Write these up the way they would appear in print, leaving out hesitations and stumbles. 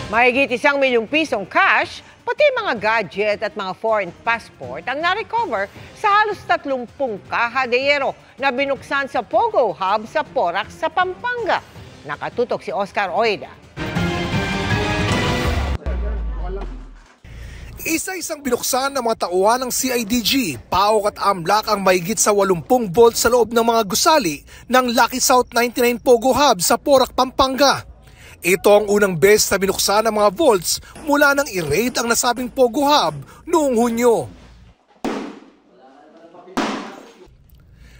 Mahigit 1 milyong pisong cash, pati mga gadget at mga foreign passport ang na-recover sa halos 30 kahadeyero na binuksan sa Pogo Hub sa Porac sa Pampanga. Nakatutok si Oscar Oida. Isa-isang binuksan ng mga tauhan ng CIDG, PAOK at AMLAC ang mahigit sa 80 vault sa loob ng mga gusali ng Lucky South 99 Pogo Hub sa Porac, Pampanga. Ito ang unang beses na binuksan ng mga vaults mula nang i-raid ang nasabing Pogo Hub noong Hunyo.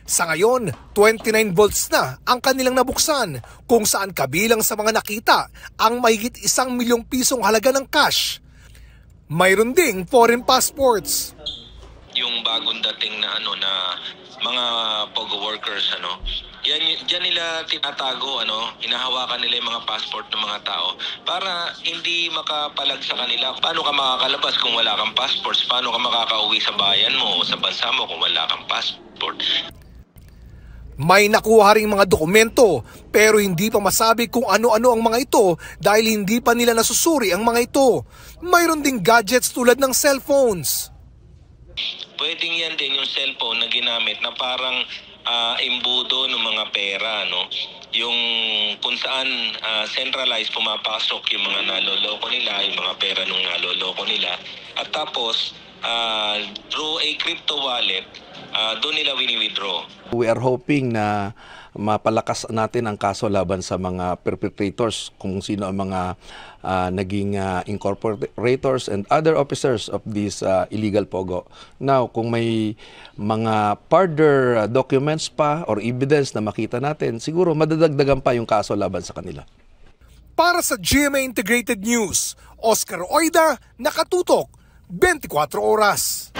Sa ngayon, 29 vaults na ang kanilang nabuksan kung saan kabilang sa mga nakita ang mahigit 1 milyong pisong halaga ng cash. Mayroon ding foreign passports. Yung bagong dating na mga Pogo workers diyan nila tinatago hinahawakan nila yung mga passport ng mga tao para hindi makapalag sa kanila. Paano ka makakalabas kung wala kang passports? Paano ka makakauwi sa bayan mo o sa bansa mo kung wala kang passport? May nakuha ring mga dokumento pero hindi pa masabi kung ano-ano ang mga ito dahil hindi pa nila nasusuri ang mga ito. Mayroon ding gadgets tulad ng cellphones. Pwedeng yan din yung cellphone na ginamit na parang imbudo ng mga pera, yung kung saan centralized pumapasok yung mga naloloko nila, yung mga pera nung naloloko nila. At tapos, through a crypto wallet, doon nila wini-withdraw. We are hoping na mapalakas natin ang kaso laban sa mga perpetrators, kung sino ang mga naging incorporators and other officers of this illegal Pogo. Now, kung may mga further documents pa or evidence na makita natin, siguro madadagdagan pa yung kaso laban sa kanila. Para sa GMA Integrated News, Oscar Oida, nakatutok, 24 oras.